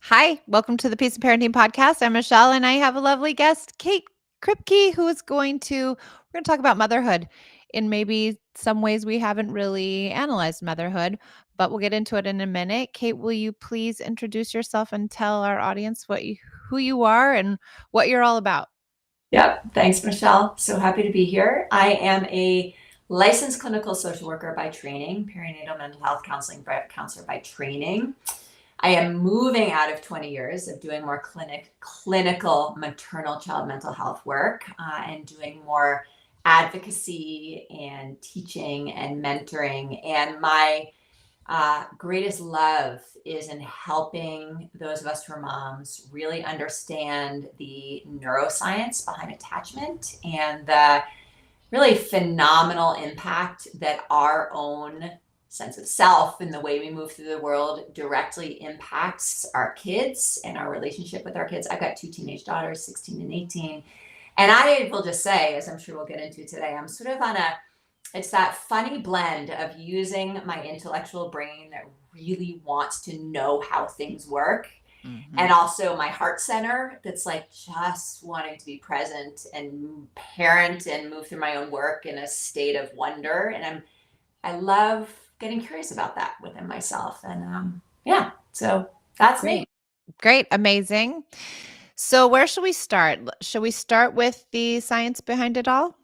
Hi, welcome to the Peace and Parenting Podcast. I'm Michelle, and I have a lovely guest, Kate Kripke, who is we're going to talk about motherhood in maybe some ways we haven't really analyzed motherhood, but we'll get into it in a minute. Kate, will you please introduce yourself and tell our audience who you are and what you're all about? Yep. Thanks, Michelle. So happy to be here. I am a licensed clinical social worker by training, perinatal mental health counselor by training. I am moving out of 20 years of doing more clinical maternal child mental health work and doing more advocacy and teaching and mentoring. And my greatest love is in helping those of us who are moms really understand the neuroscience behind attachment and the really phenomenal impact that our own sense of self and the way we move through the world directly impacts our kids and our relationship with our kids. I've got two teenage daughters, 16 and 18. And I will just say, as I'm sure we'll get into today, I'm sort of it's that funny blend of using my intellectual brain that really wants to know how things work, and also my heart center that's like just wanting to be present and parent and move through my own work in a state of wonder. And I love getting curious about that within myself. And yeah, so that's me. Great. Great. Amazing. So, where should we start? Should we start with the science behind it all?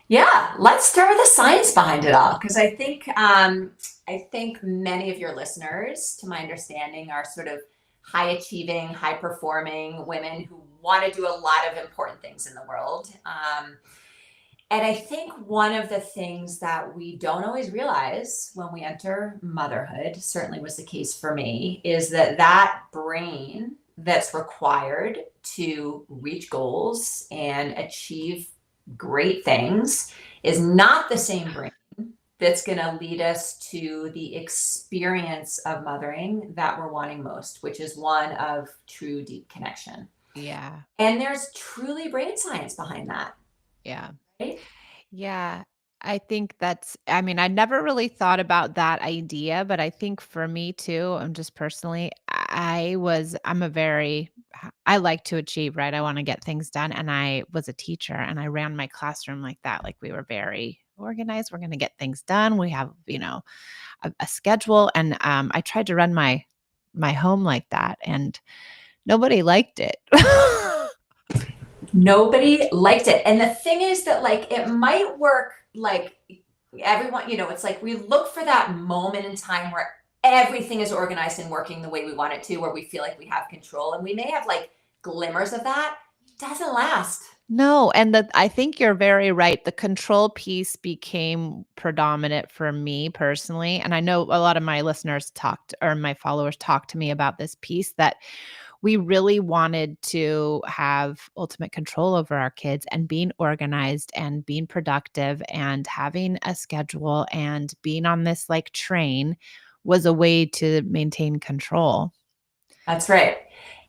Yeah, let's start with the science behind it all, because I think many of your listeners, to my understanding, are sort of high achieving, high performing women who want to do a lot of important things in the world. And I think one of the things that we don't always realize when we enter motherhood, certainly was the case for me, is that brain that's required to reach goals and achieve great things is not the same brain that's going to lead us to the experience of mothering that we're wanting most, which is one of true deep connection. Yeah. And there's truly brain science behind that, Yeah. right? Yeah, I think I never really thought about that idea, but I think for me too, and just personally, I like to achieve, right? I want to get things done. And I was a teacher and I ran my classroom like that. Like we were very organized. We're going to get things done. We have, a schedule. And I tried to run my home like that and nobody liked it. Nobody liked it. And the thing is that, like, it might work, like, everyone, it's like we look for that moment in time where everything is organized and working the way we want it to, where we feel like we have control. And we may have like glimmers of that. It doesn't last. No, and I think you're very right. The control piece became predominant for me personally, and I know a lot of my listeners talked or my followers talked to me about this piece that we really wanted to have ultimate control over our kids and being organized and being productive and having a schedule and being on this like train was a way to maintain control. That's right.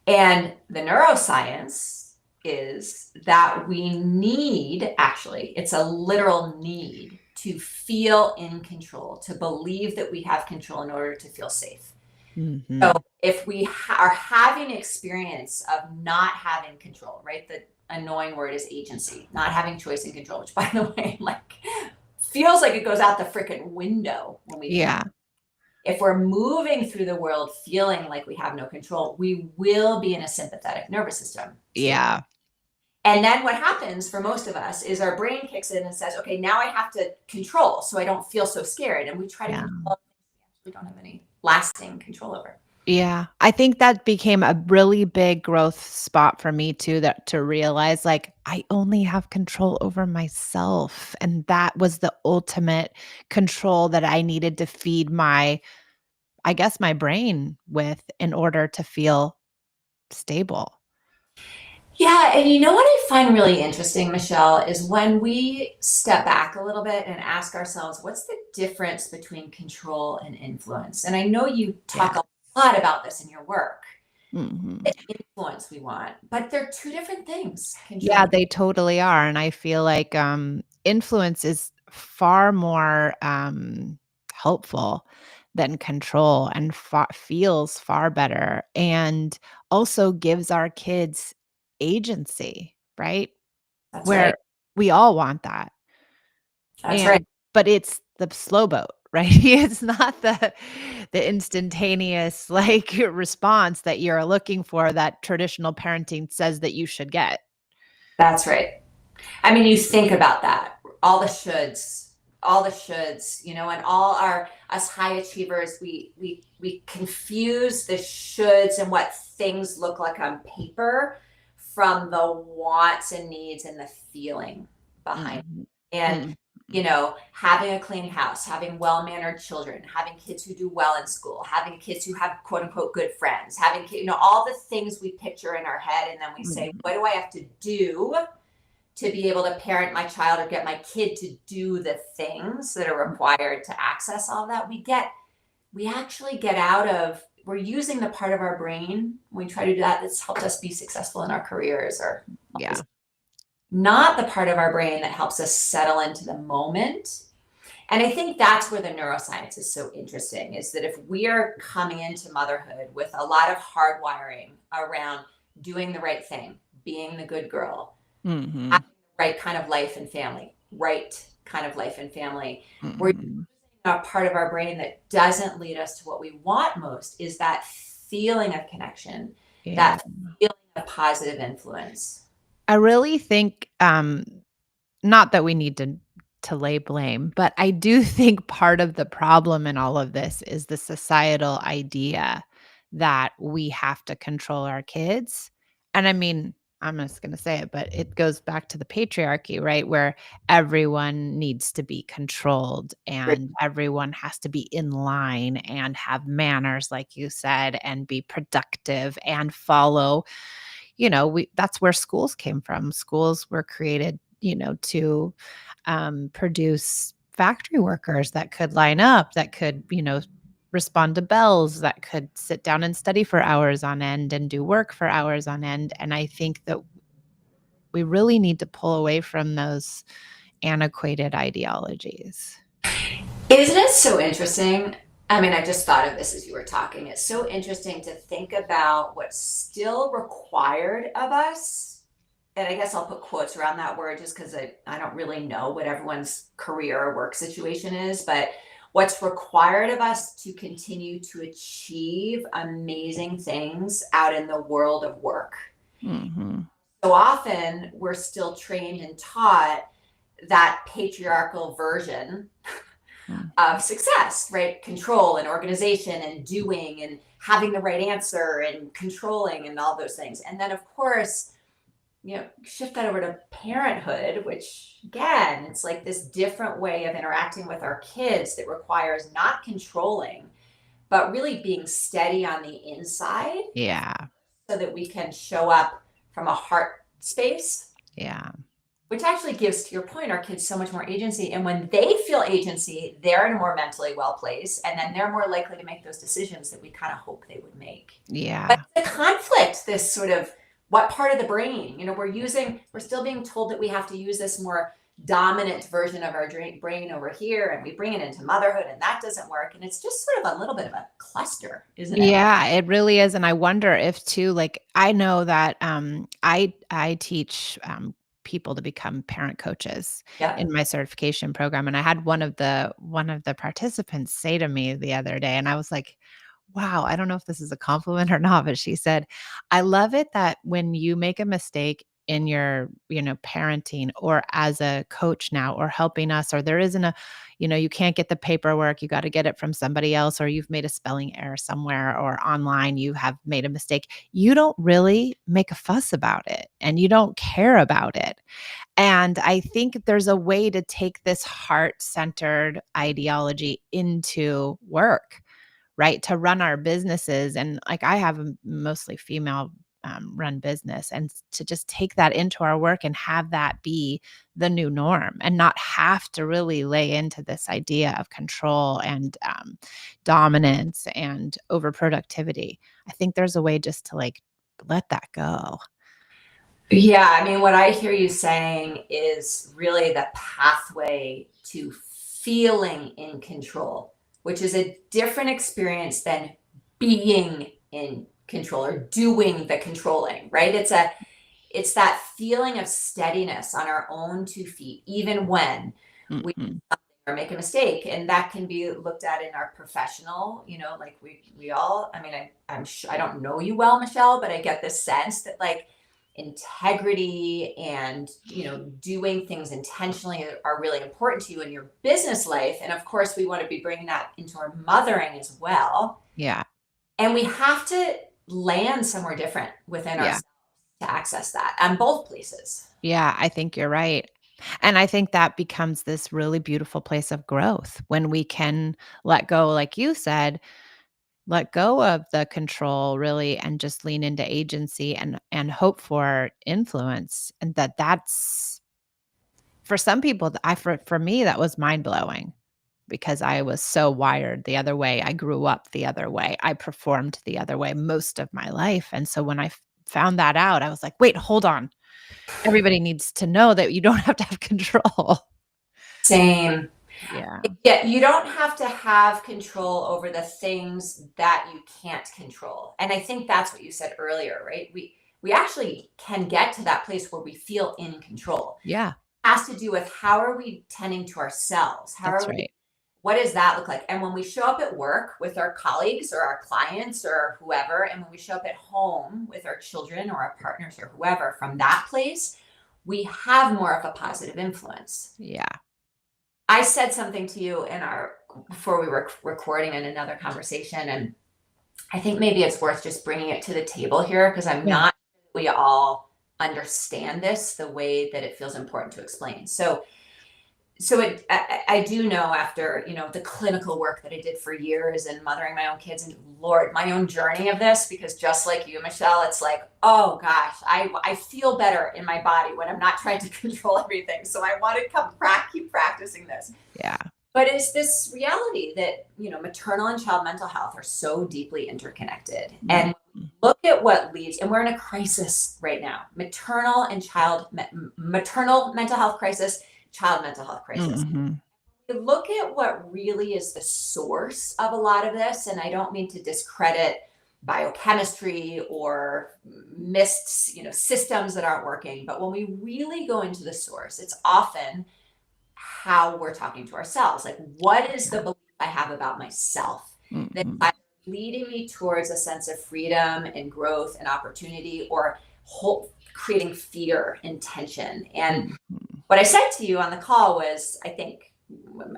And the neuroscience is that we need, actually, it's a literal need to feel in control, to believe that we have control in order to feel safe. So Mhm. if we are having experience of not having control, right? The annoying word is agency, not having choice and control, which by the way, like feels like it goes out the freaking window when we parent. Yeah. If we're moving through the world feeling like we have no control, we will be in a sympathetic nervous system state. Yeah. And then what happens for most of us is our brain kicks in and says, okay, now I have to control so I don't feel so scared. And we try to Yeah. control things we don't have any lasting control over. Yeah, I think that became a really big growth spot for me too, that to realize like I only have control over myself. And that was the ultimate control that I needed to feed I guess, my brain with in order to feel stable. Yeah, and you know what I find really interesting, Michelle, is when we step back a little bit and ask ourselves, what's the difference between control and influence? And I know you talk Yeah. a lot about this in your work, Mhm. the influence we want, but they're two different things. Yeah, Control. they totally are, and I feel like, influence is far more, helpful than control, and feels far better, and also gives our kids agency, right? That's right. Where we all want that. That's right. And but it's the slow boat, right? It's not the instantaneous, like, response that you're looking for that traditional parenting says that you should get. That's right. I mean, you think about that, all the shoulds, and all our us high achievers, we confuse the shoulds and what things look like on paper from the wants and needs and the feeling behind. Mhm. And Mhm. having a clean house, having well-mannered children, having kids who do well in school, having kids who have quote unquote good friends, having all the things we picture in our head, and then we say, Mhm. what do I have to do to be able to parent my child or get my kid to do the things that are required to access all that? We actually get out of, we're using the part of our brain when we try to do that that's helped us be successful in our careers, or Yeah. not the part of our brain that helps us settle into the moment. And I think that's where the neuroscience is so interesting, is that if we are coming into motherhood with a lot of hardwiring around doing the right thing, being the good girl, Mhm. having the right kind of life and family, right kind of life and family, we're using Mhm. a part of our brain that doesn't lead us to what we want most, is that feeling of connection, Yeah. that feeling of positive influence. I really think, not that we need to lay blame, but I do think part of the problem in all of this is the societal idea that we have to control our kids. And I mean, I'm just going to say it, but it goes back to the patriarchy, right? Where everyone needs to be controlled and everyone has to be in line and have manners, like you said, and be productive and follow, we that's where schools came from. Schools were created, to produce factory workers that could line up, that could, respond to bells, that could sit down and study for hours on end and do work for hours on end. And I think that we really need to pull away from those antiquated ideologies. Isn't it so interesting? I mean, I just thought of this as you were talking. It's so interesting to think about what's still required of us. And I guess I'll put quotes around that word just because I don't really know what everyone's career or work situation is, but what's required of us to continue to achieve amazing things out in the world of work. Mhm. So often we're still trained and taught that patriarchal version Mm. of success, right? Control and organization and doing and having the right answer and controlling and all those things. And then, of course, shift that over to parenthood, which again, it's like this different way of interacting with our kids that requires not controlling, but really being steady on the inside Yeah. so that we can show up from a heart space, Yeah. which actually gives, to your point, our kids so much more agency. And when they feel agency, they're in a more mentally well place, and then they're more likely to make those decisions that we kind of hope they would make. But Yeah. the conflict, this sort of what part of the brain, we're still being told that we have to use this more dominant version of our brain over here, and we bring it into motherhood, and that doesn't work. And it's just sort of a little bit of a cluster, isn't it? Yeah, it really is, and I wonder if too, like, I know that, I teach, people to become parent coaches Yeah. in my certification program, and I had one of the participants say to me the other day, and I was like, "Wow, I don't know if this is a compliment or not," but she said, "I love it that when you make a mistake in your, parenting or as a coach now or helping us, or there isn't a you can't get the paperwork, you gotta get it from somebody else, or you've made a spelling error somewhere or online, you have made a mistake. You don't really make a fuss about it, and you don't care about it." And I think there's a way to take this heart-centered ideology into work, right? To run our businesses. And like I have a mostly female run business, and to just take that into our work and have that be the new norm and not have to really lay into this idea of control and dominance and overproductivity. I think there's a way just to like let that go. Yeah, I mean, what I hear you saying is really the pathway to feeling in control. which is a different experience than being in control or doing the controlling, right? It's that feeling of steadiness on our own 2 feet, even when we Mhm. or make a mistake. And that can be looked at in our professional, like we all, I mean, I'm sure, I don't know you well, Michelle, but I get this sense that like integrity and, doing things intentionally are really important to you in your business life. And of course, we want to be bringing that into our mothering as well. Yeah. And we have to land somewhere different within Yeah. ourselves to access that on both places. Yeah, I think you're right. And I think that becomes this really beautiful place of growth when we can let go, like you said, let go of the control really and just lean into agency and hope for influence. And that's for some people, for me, that was mind blowing because I was so wired the other way. I grew up the other way. I performed the other way most of my life. And so when I found that out, I was like, wait, hold on. Everybody needs to know that you don't have to have control. Same. Yeah. Yeah, you don't have to have control over the things that you can't control. And I think that's what you said earlier, right? We actually can get to that place where we feel in control. Yeah. It has to do with how are we tending to ourselves? That's right. What does that look like? And when we show up at work with our colleagues or our clients or whoever, and when we show up at home with our children or our partners or whoever, from that place, we have more of a positive influence. Yeah. I said something to you before we were recording in another conversation, and I think maybe it's worth just bringing it to the table here because I'm Yeah. not sure we all understand this the way that it feels important to explain. I do know after, the clinical work that I did for years and mothering my own kids and Lord, my own journey of this, because just like you, Michelle, it's like, oh gosh, I feel better in my body when I'm not trying to control everything. So I want to keep practicing this. Yeah. But it's this reality that, maternal and child mental health are so deeply interconnected. And Mhm. look at what leads, and we're in a crisis right now, maternal mental health crisis, child mental health crisis. Mhm. You look at what really is the source of a lot of this, and I don't mean to discredit biochemistry or missed, systems that aren't working, but when we really go into the source, it's often how we're talking to ourselves. Like, what is the belief I have about myself that's Mhm. either leading me towards a sense of freedom and growth and opportunity, or creating fear and tension? And Mhm. what I said to you on the call was, I think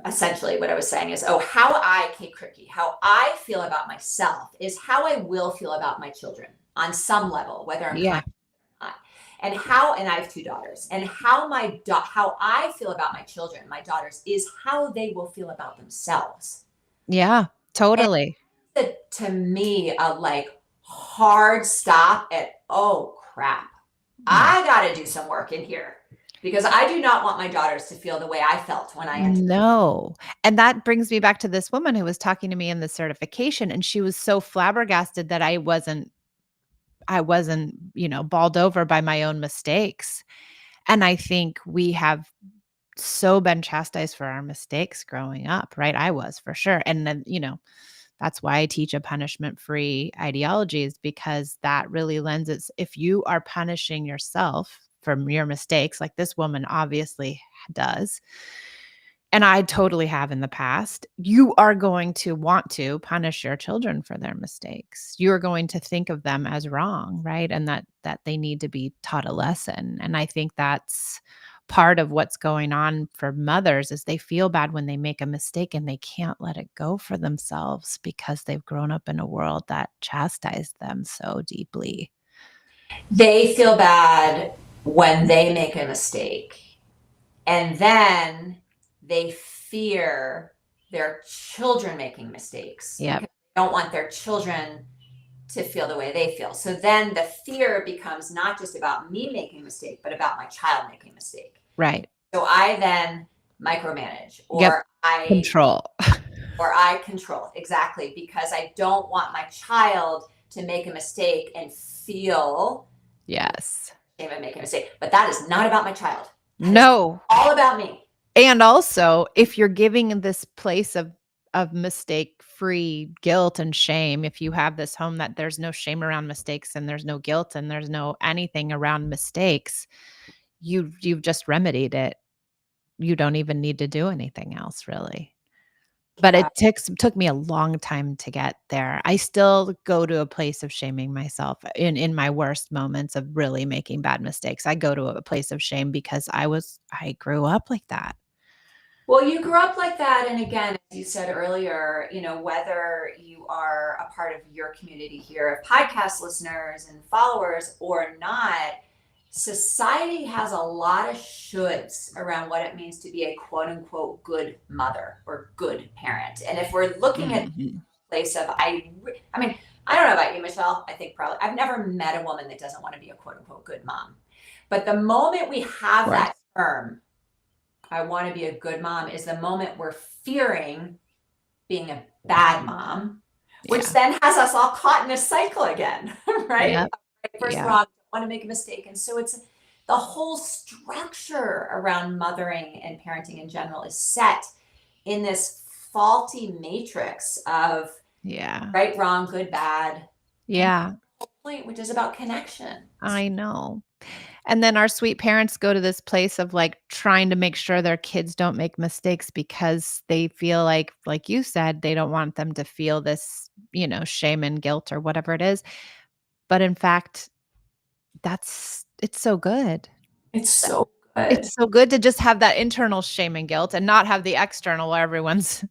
essentially what I was saying is, Kate Kirpke, how I feel about myself is how I will feel about my children on some level, whether I'm Yeah. conscious or not. And I have 2 daughters, and how I feel about my children, my daughters, is how they will feel about themselves. Yeah. And Totally. to me, a like hard stop at, oh crap, Mm. I got to do some work in here because I do not want my daughters to feel the way I felt when I entered. No. And that brings me back to this woman who was talking to me in the certification, and she was so flabbergasted that I wasn't, balled over by my own mistakes. And I think we have so been chastised for our mistakes growing up, right? I was for sure. And then, that's why I teach a punishment-free ideology, is because that really lends its if you are punishing yourself from your mistakes, like this woman obviously does, and I totally have in the past, you are going to want to punish your children for their mistakes. You're going to think of them as wrong, right? And that they need to be taught a lesson. And I think that's part of what's going on for mothers is they feel bad when they make a mistake and they can't let it go for themselves because they've grown up in a world that chastised them so deeply. They feel bad when they make a mistake, and then they fear their children making mistakes Yep. because they don't want their children to feel the way they feel. So then the fear becomes not just about me making a mistake, but about my child making a mistake. Right. So I then micromanage, Yep. I Control. control, exactly, because I don't want my child to make a mistake and feel Yes. shame of making a mistake. But that is not about my child. That is No. all about me. And also, if you're giving this place of of mistake-free guilt and shame. If you have this home that there's no shame around mistakes and there's no guilt and there's no anything around mistakes, you've just remedied it. You don't even need to do anything else really. But Yeah. it took me a long time to get there. I still go to a place of shaming myself in my worst moments of really making bad mistakes. I go to a place of shame because I grew up like that. Well, you grew up like that. And again, as you said earlier, whether you are a part of your community here of podcast listeners and followers or not, society has a lot of shoulds around what it means to be a quote unquote good mother or good parent. And if we're looking at Mhm. a place of, I mean, I don't know about you, Michelle. I think probably I've never met a woman that doesn't want to be a quote unquote good mom. But the moment we Of have course. that term, I want to be a good mom, is the moment we're fearing being a bad mom, which Yeah. then has us all caught in a cycle again, right? Yep. First Yeah. wrong, don't want to make a mistake. And so it's the whole structure around mothering and parenting in general is set in this faulty matrix of Yeah. right, wrong, good, bad, and Yeah. point, which is about connection. I know. And then our sweet parents go to this place of, like, trying to make sure their kids don't make mistakes because they feel like you said, they don't want them to feel this, shame and guilt or whatever it is. But in fact, it's so good. It's so good. It's so good to just have that internal shame and guilt and not have the external where everyone's,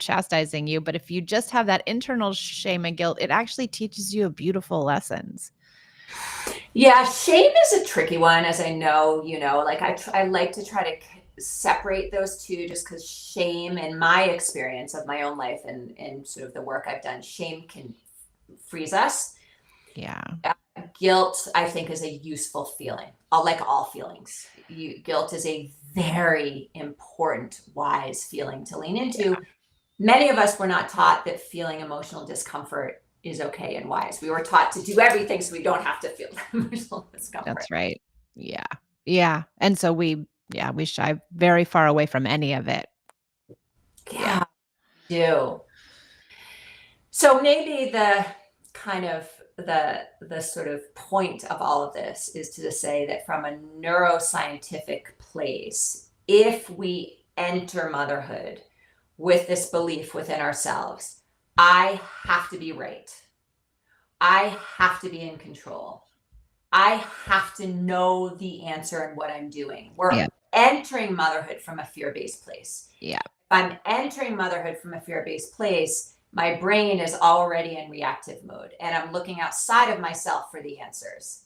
chastising you. But if you just have that internal shame and guilt, it actually teaches you beautiful lessons. Yeah, shame is a tricky one, as I know, like I like to try to separate those two just because shame, in my experience of my own life and sort of the work I've done, shame can freeze us. Yeah. Guilt, I think, is a useful feeling. Like all feelings, guilt is a very important, wise feeling to lean into. Many of us were not taught that feeling emotional discomfort is okay and wise. We were taught to do everything so we don't have to feel emotional discomfort. That's right. Yeah. Yeah. And so we shy very far away from any of it. Yeah. Yeah, do. So maybe the kind of the sort of point of all of this is to say that from a neuroscientific place, if we enter motherhood with this belief within ourselves, I have to be right. I have to be in control. I have to know the answer and what I'm doing. We're Yeah. entering motherhood from a fear-based place. Yeah. If I'm entering motherhood from a fear-based place, my brain is already in reactive mode and I'm looking outside of myself for the answers.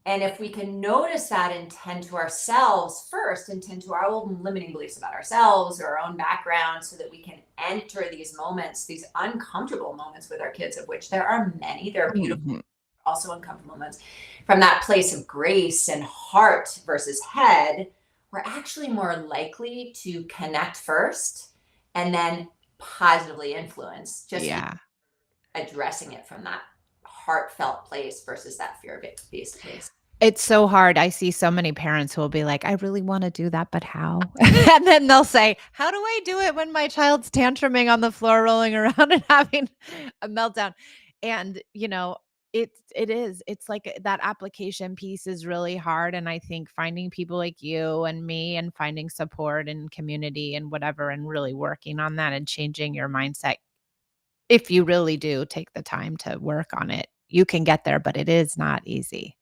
And if we can notice that and tend to ourselves first and tend to our own limiting beliefs about ourselves or our own background so that we can enter these moments, these uncomfortable moments with our kids, of which there are many, they're beautiful, Mhm. also uncomfortable moments, from that place of grace and heart versus head, we're actually more likely to connect first and then positively influence, just Yeah. addressing it from that heartfelt place versus that fear-based place. It's so hard. I see so many parents who will be like, "I really wanna do that, but how?" And then they'll say, "How do I do it when my child's tantruming on the floor, rolling around and having a meltdown?" And, it's like that application piece is really hard, and I think finding people like you and me and finding support and community and whatever and really working on that and changing your mindset, if you really do take the time to work on it, you can get there, but it is not easy.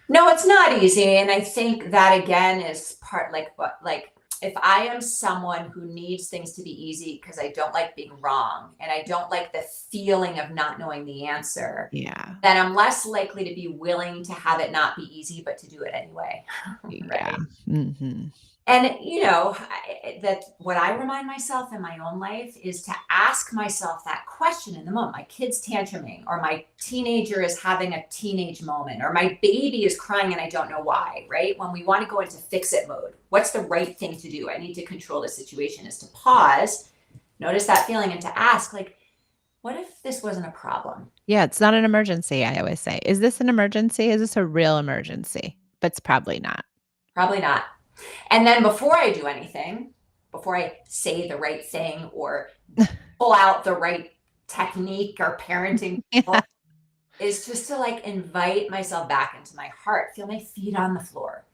No, it's not easy. And I think that again is part like what, like, if I am someone who needs things to be easy because I don't like being wrong and I don't like the feeling of not knowing the answer, Yeah. then I'm less likely to be willing to have it not be easy, but to do it anyway. Yeah. Right. Mhm. And that what I remind myself in my own life is to ask myself that question in the moment. My kid's tantruming, or my teenager is having a teenage moment, or my baby is crying and I don't know why, right? When we want to go into fix it mode, what's the right thing to do? I need to control the situation, is to pause, notice that feeling, and to ask, like, what if this wasn't a problem? Yeah, it's not an emergency, I always say. Is this an emergency? Is this a real emergency? But it's probably not. Probably not. And then before I do anything, say the right thing or pull out the right technique or parenting Yeah. is just to like invite myself back into my heart, feel my feet on the floor,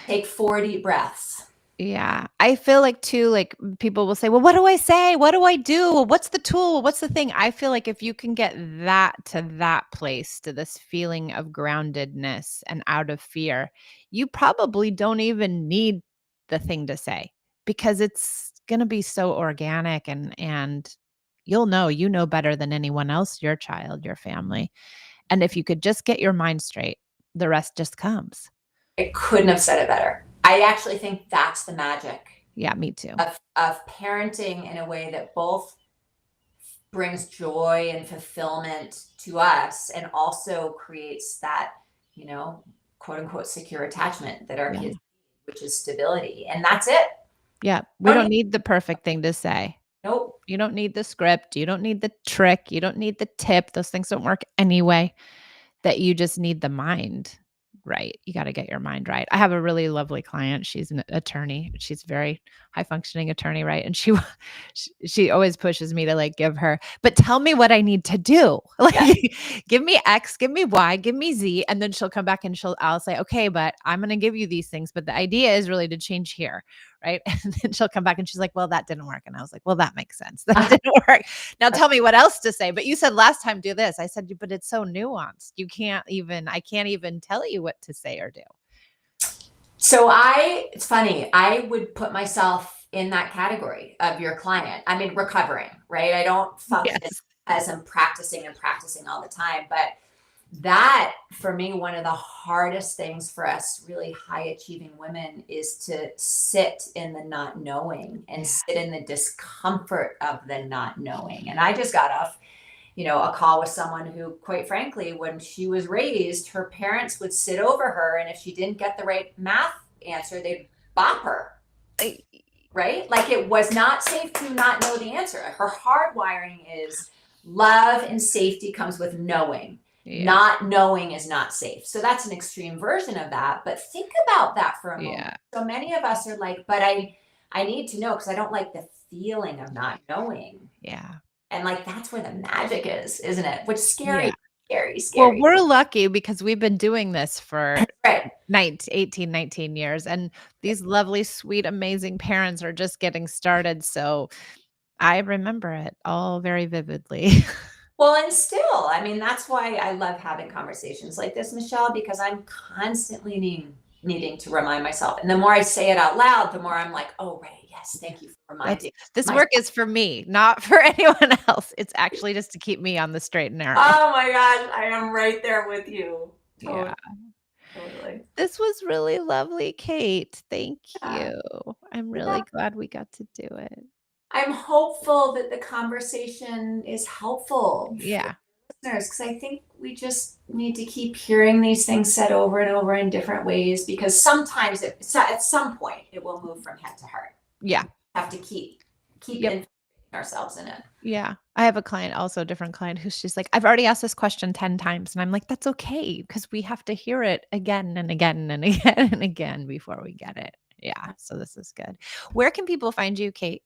take 4 deep breaths. Yeah. I feel like too, like people will say, well, what do I say? What do I do? Well, what's the tool? What's the thing? I feel like if you can get that to that place, to this feeling of groundedness and out of fear, you probably don't even need the thing to say because it's going to be so organic and you know better than anyone else, your child, your family. And if you could just get your mind straight, the rest just comes. I couldn't have said it better. I actually think that's the magic Yeah, me too. of parenting in a way that both brings joy and fulfillment to us and also creates that, you know, quote unquote secure attachment that our Yeah. kids need, which is stability. And that's it. Yeah, we Don't don't need, need the perfect thing to say. nope. You don't need the script, you don't need the trick, you don't need the tip, those things don't work anyway, that you just need the mind right. You gotta get your mind right. I have a really lovely client, she's an attorney, she's a very high functioning attorney, right? And she always pushes me to, like, give her, "But tell me what I need to do." Yeah. Like, "Give me X, give me Y, give me Z," and then she'll come back and I'll say, "Okay, but I'm gonna give you these things, but the idea is really to change here." Right? And then she'll come back and she's like, "Well, that didn't work." And I was like, "Well, that makes sense. That didn't work. Now tell me what else to say. But you said last time do this." I said, "But it's so nuanced. I can't even tell you what to say or do." So it's funny, I would put myself in that category of your client. I mean, recovering, right? I don't function Yes. as I'm practicing and practicing all the time, but that for me, one of the hardest things for us really high achieving women is to sit in the not knowing and Yeah. sit in the discomfort of the not knowing. And I just got off, a call with someone who, quite frankly, when she was raised, her parents would sit over her, and if she didn't get the right math answer, they'd bop her, I right? Like it was not safe to not know the answer. Her hardwiring is love and safety comes with knowing. Yeah. Not knowing is not safe. So that's an extreme version of that. But think about that for a moment. Yeah. So many of us are like, but I need to know because I don't like the feeling of not knowing. Yeah. And like that's where the magic is, isn't it? Which is Yeah. scary, scary, Well, scary. we're lucky because we've been doing this for Right. 18, 19 years, and these lovely, sweet, amazing parents are just getting started, so I remember it all very vividly. Well, and still, I mean, that's why I love having conversations like this, Michelle, because I'm constantly needing to remind myself. And the more I say it out loud, the more I'm like, oh, right. Yes. Thank you for That's reminding this myself. work is for me, not for anyone else. It's actually just to keep me on the straight and narrow. Oh my gosh. I am right there with you. Yeah. Totally. Totally. This was really lovely, Kate. Thank Yeah. you. I'm Yeah. really glad we got to do it. I'm hopeful that the conversation is helpful for Yeah. listeners because I think we just need to keep hearing these things said over and over in different ways because sometimes at some point it will move from head to heart. Yeah. Have to keep Yep. influencing ourselves in it. Yeah. I have a client, also a different client, who's just like, "I've already asked this question 10 times." And I'm like, "That's okay, because we have to hear it again and again and again and again before we get it." Yeah. So this is good. Where can people find you, Kate?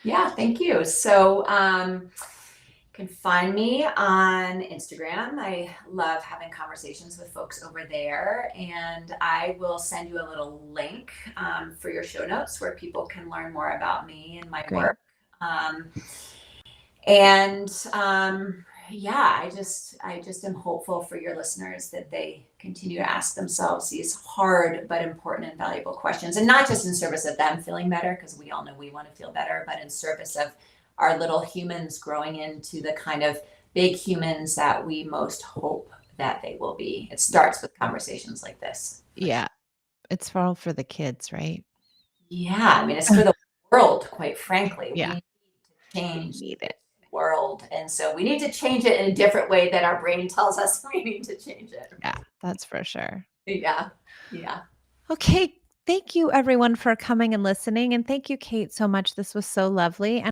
Yeah, thank you. So you can find me on Instagram. I love having conversations with folks over there. And I will send you a little link for your show notes where people can learn more about me and my Great. work. And yeah, I just am hopeful for your listeners that they continue to ask themselves these hard but important and valuable questions, and not just in service of them feeling better, because we all know we want to feel better, but in service of our little humans growing into the kind of big humans that we most hope that they will be. It starts with conversations like this. Yeah. It's for all for the kids, right? Yeah, I mean, it's for the world, quite frankly. We Yeah. need to We change need this it. world. And so we need to change it in a different way that our brain tells us we need to change it. Yeah, that's for sure. Yeah. Yeah. Okay. Thank you everyone for coming and listening. And thank you, Kate, so much. This was so lovely.